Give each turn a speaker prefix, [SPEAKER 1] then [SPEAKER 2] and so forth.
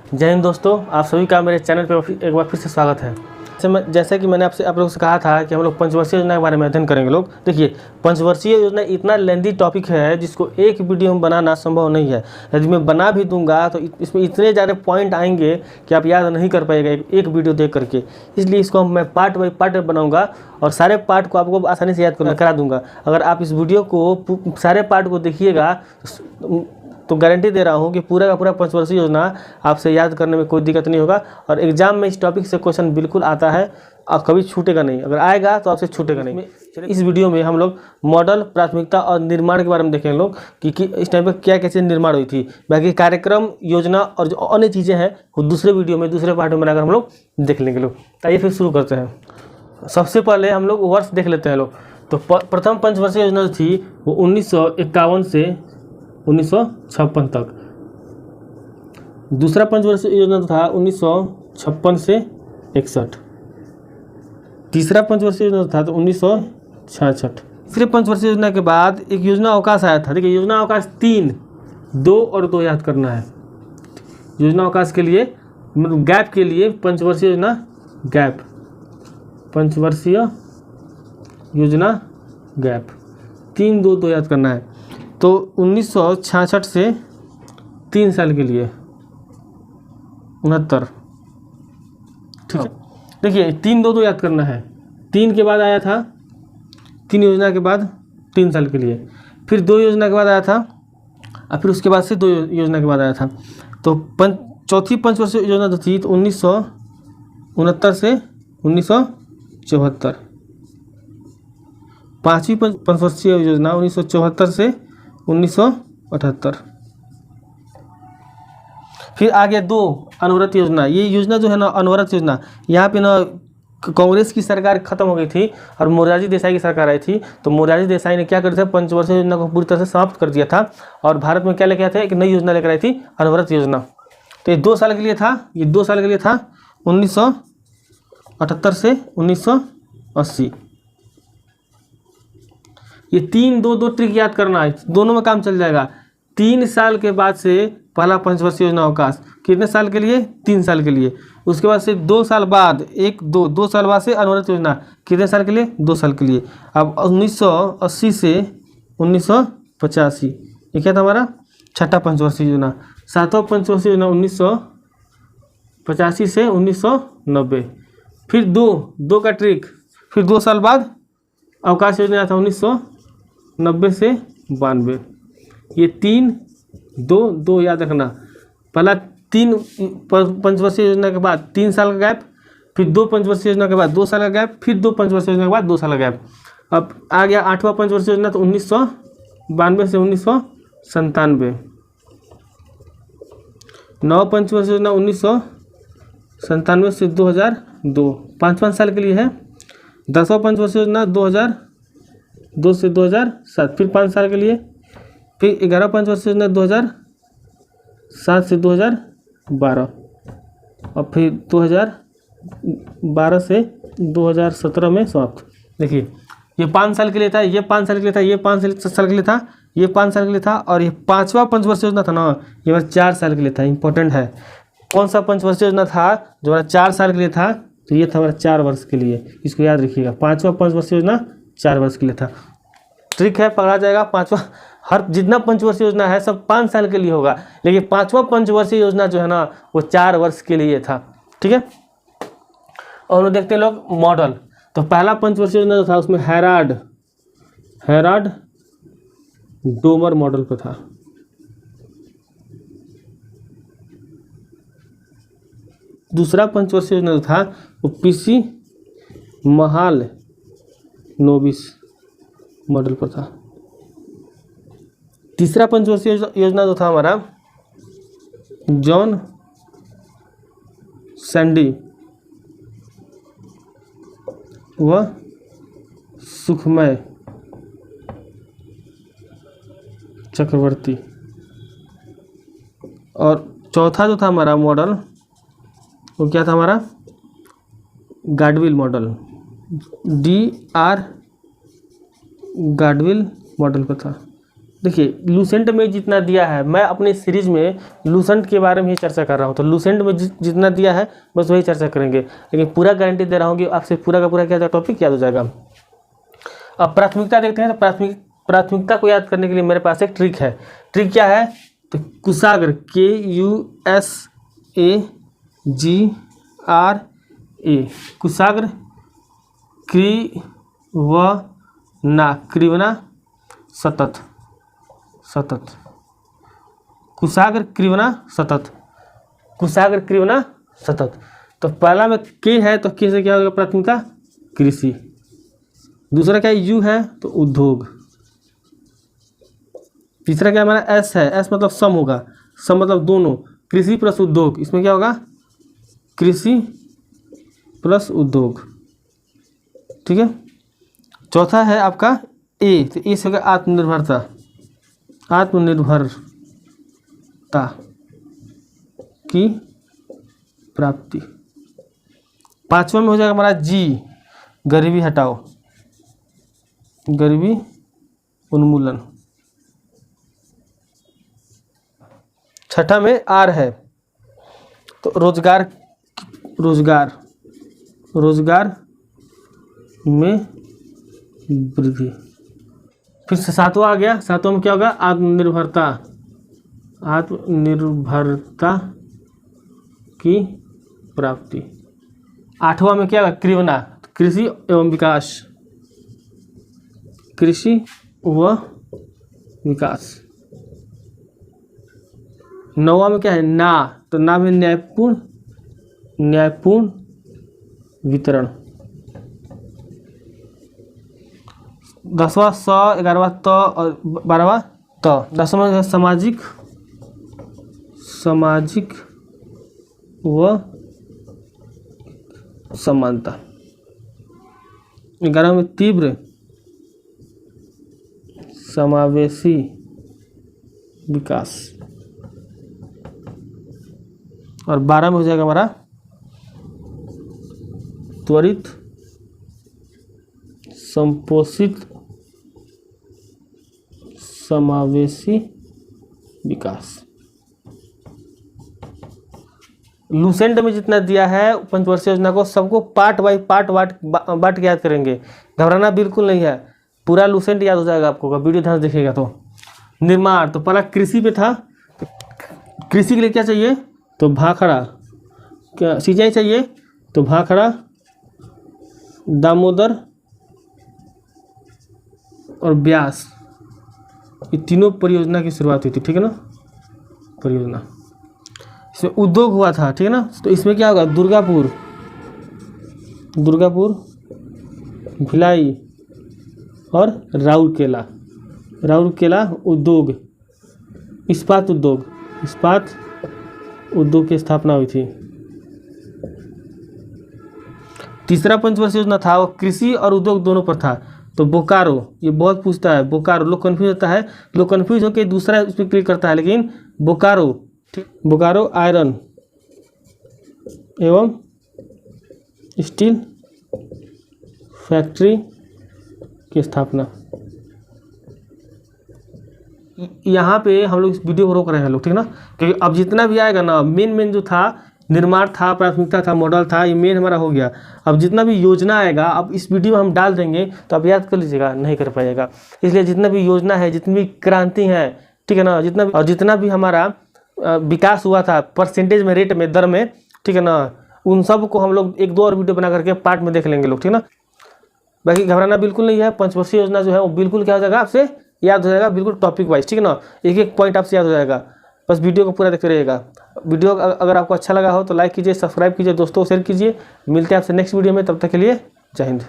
[SPEAKER 1] जय हिंद दोस्तों, आप सभी का मेरे चैनल पर एक बार फिर से स्वागत है। जैसा कि मैंने आप लोगों से कहा था कि हम लोग पंचवर्षीय योजना के बारे में अध्ययन करेंगे। लोग देखिए, पंचवर्षीय योजना इतना लेंदी टॉपिक है जिसको एक वीडियो में बनाना संभव नहीं है। यदि मैं बना भी दूंगा तो इसमें इतने ज़्यादा पॉइंट आएंगे कि आप याद नहीं कर पाएगा एक वीडियो देख करके। इसलिए इसको मैं पार्ट बाई पार्ट बनाऊँगा और सारे पार्ट को आपको आसानी से याद करा दूँगा। अगर आप इस वीडियो को सारे पार्ट को देखिएगा तो गारंटी दे रहा हूँ कि पूरा का पूरा पंचवर्षीय योजना आपसे याद करने में कोई दिक्कत नहीं होगा और एग्जाम में इस टॉपिक से क्वेश्चन बिल्कुल आता है और कभी छूटेगा नहीं। अगर आएगा तो आपसे छूटेगा नहीं। इस वीडियो में हम लोग मॉडल, प्राथमिकता और निर्माण के बारे में देखेंगे लोग कि इस टाइम पर क्या क्या चीज़ निर्माण हुई थी। बाकी कार्यक्रम, योजना और जो अन्य चीज़ें हैं वो दूसरे वीडियो में, दूसरे पार्ट में बनाकर हम लोग देख लेंगे लोग। आइए फिर शुरू करते हैं। सबसे पहले हम लोग वर्ष देख लेते हैं लोग। तो प्रथम पंचवर्षीय योजना थी वो 1951 से 1956 तक। दूसरा पंचवर्षीय योजना था 1956 से 61। तीसरा पंचवर्षीय योजना था तो 1966। तीसरे पंचवर्षीय योजना के बाद एक योजना अवकाश आया था। देखिए, योजना अवकाश 3, 2 और 2 याद करना है। योजना अवकाश के लिए मतलब गैप के लिए पंचवर्षीय योजना गैप, पंचवर्षीय योजना गैप 3, 2, 2 याद करना है। तो 1966 से 3 साल के लिए 69। ठीक है, देखिए 3, 2, 2 याद करना है। 3 के बाद आया था 3 योजना के बाद 3 साल के लिए, फिर 2 योजना के बाद आया था और फिर उसके बाद से 2 योजना के बाद आया था। तो चौथी पंचवर्षीय योजना जो थी तो 1969 से 1974। पाँचवीं पंचवर्षीय योजना 1974 से 1978। फिर आगे 2 अनवरत योजना। ये योजना जो है ना, अनवरत योजना, यहाँ पे ना कांग्रेस की सरकार खत्म हो गई थी और मोरारजी देसाई की सरकार आई थी। तो मोरारजी देसाई ने क्या कर दिया, पंचवर्षीय योजना को पूरी तरह से समाप्त कर दिया था और भारत में क्या लेकर आए थे, एक नई योजना लेकर आई थी, अनवरत योजना। तो ये 2 साल के लिए था। ये 2 साल के लिए था 1978 से 1980। ये 3, 2, 2 ट्रिक याद करना है, दोनों में काम चल जाएगा। 3 साल के बाद से पहला पंचवर्षीय योजना अवकाश कितने साल के लिए, 3 साल के लिए। उसके बाद से 2 साल बाद 2 साल बाद से अनवरत योजना कितने साल के लिए, 2 साल के लिए। अब 1980 से 1985 ये क्या था हमारा छठा पंचवर्षीय योजना। सातवां पंचवर्षीय योजना 1985 से 1990। फिर 2 का ट्रिक, फिर 2 साल बाद अवकाश योजना था 1990 से 92। ये 3, 2, 2 याद रखना। पहला 3 पंचवर्षीय योजना के बाद 3 साल का गैप, फिर 2 पंचवर्षीय योजना के बाद 2 साल का गैप, फिर 2 पंचवर्षीय योजना के बाद 2 साल का गैप। अब आ गया 8वां पंचवर्षीय योजना तो 1992 से 1997। 9वां पंचवर्षीय योजना 1997 से 2002, 5 साल के लिए है। 10वां पंचवर्षीय योजना 2002 से 2007, फिर 5 साल के लिए। फिर 11वां पंचवर्षीय योजना 2007 से 2012 और फिर 2012 से 2017 में समाप्त। देखिए, ये 5 साल के लिए था, ये 5 साल के लिए था, ये 5 साल के लिए था, ये 5 साल के लिए था और ये 5वां पंचवर्षीय योजना था ना, ये बस 4 साल के लिए था। इंपॉर्टेंट है, कौन सा पंचवर्षीय योजना था जो हमारा 4 साल के लिए था, तो ये था हमारा 4 वर्ष के लिए। इसको याद रखिएगा, 5वां पंचवर्षीय योजना 4 वर्ष के लिए था। ट्रिक है, पकड़ा जाएगा। 5वां, हर जितना पंचवर्षीय योजना है सब 5 साल के लिए होगा, लेकिन 5वां पंचवर्षीय योजना जो है ना वो 4 वर्ष के लिए था। ठीक है, और देखते हैं लोग मॉडल। तो पहला पंचवर्षीय योजना जो था उसमें हैराड डोमर मॉडल पर था। दूसरा पंचवर्षीय योजना जो था वो पीसी महाल नोबिस मॉडल पर था। तीसरा पंचवर्षीय योजना जो था हमारा जॉन सैंडी वह सुखमय चक्रवर्ती। और चौथा जो था हमारा मॉडल वो क्या था हमारा, गाडविल मॉडल, DR गाडविल मॉडल पर था। देखिए लूसेंट में जितना दिया है, मैं अपने सीरीज में लूसेंट के बारे में ही चर्चा कर रहा हूँ, तो लूसेंट में जितना दिया है बस वही चर्चा करेंगे, लेकिन पूरा गारंटी दे रहा हूँ कि आपसे पूरा का पूरा क्या टॉपिक याद हो जाएगा। अब प्राथमिकता देखते हैं, तो प्राथमिकता को याद करने के लिए मेरे पास एक ट्रिक है। ट्रिक क्या है? तो कुशाग्र KUSAGRA, कुशाग्र कृवना सतत, कुशाग्र कृवना सतत, कुशाग्र कृवना सतत। तो पहला में के है, तो के से क्या होगा प्राथमिकता? कृषि। दूसरा क्या है? यू है तो उद्योग। तीसरा क्या हमारा? एस है, एस मतलब सम होगा, सम मतलब दोनों, कृषि प्लस उद्योग, इसमें क्या होगा? कृषि प्लस उद्योग, ठीक है। चौथा है आपका ए, तो ए से होगा आत्मनिर्भरता, आत्मनिर्भरता की प्राप्ति। पांचवा में हो जाएगा हमारा जी, गरीबी हटाओ, गरीबी उन्मूलन। छठा में आर है, तो रोजगार में वृद्धि। फिर से सातवां आ गया, सातवां में क्या होगा? आत्मनिर्भरता की प्राप्ति। आठवां में क्या होगा? कृवना, कृषि एवं विकास, कृषि व विकास। नौवां में क्या है? ना, तो ना में न्यायपूर्ण वितरण। 10वां स, 11वां त और 12वां त। 10वां है सामाजिक व समानता। 11वां में तीव्र समावेशी विकास। और 12 में हो जाएगा हमारा त्वरित संपोषित समावेशी विकास। लूसेंट में जितना दिया है पंचवर्षीय योजना को, सबको पार्ट बांट के याद करेंगे, घबराना बिल्कुल नहीं है, पूरा लूसेंट याद हो जाएगा आपको, वीडियो ध्यान से देखिएगा। तो निर्माण, तो पहला कृषि पे था, कृषि के लिए क्या चाहिए? तो भाखड़ा, क्या सिंचाई चाहिए? तो भाखड़ा, दामोदर और ब्यास, ये तीनों परियोजना की शुरुआत हुई थी, ठीक है ना, परियोजना। इसमें उद्योग हुआ था, ठीक है ना, तो इसमें क्या होगा? दुर्गापुर, भिलाई और राउरकेला उद्योग, इस्पात उद्योग की स्थापना हुई थी। तीसरा पंचवर्षीय योजना था वो कृषि और उद्योग दोनों पर था, तो बोकारो, ये बहुत पूछता है, बोकारो, लोग कंफ्यूज होता है, लोग कंफ्यूज होकर दूसरा इसमें क्लिक करता है, लेकिन बोकारो आयरन एवं स्टील फैक्ट्री की स्थापना। यहाँ पे हम लोग इस वीडियो को रोक रहे हैं लोग, ठीक है ना, क्योंकि अब जितना भी आएगा ना, मेन जो था निर्माण था, प्राथमिकता था, मॉडल था, ये मेन हमारा हो गया। अब जितना भी योजना आएगा अब इस वीडियो में हम डाल देंगे, तो आप याद कर लीजिएगा, नहीं कर पाइएगा। इसलिए जितना भी योजना है, जितनी भी क्रांति है, ठीक है ना, जितना भी हमारा विकास हुआ था परसेंटेज में, रेट में, दर में, ठीक है ना, उन सब को हम लोग 1-2 और वीडियो बना करके पार्ट में देख लेंगे लोग, ठीक है ना। बाकी घबराना बिल्कुल नहीं है, पंचवर्षीय योजना जो है वो बिल्कुल क्या हो जाएगा, आपसे याद हो जाएगा, बिल्कुल टॉपिक वाइज, ठीक है ना, एक पॉइंट आपसे याद हो जाएगा। बस वीडियो को पूरा देखते रहिएगा। वीडियो अगर आपको अच्छा लगा हो तो लाइक कीजिए, सब्सक्राइब कीजिए, दोस्तों को शेयर कीजिए। मिलते हैं आपसे नेक्स्ट वीडियो में, तब तक के लिए जय हिंद।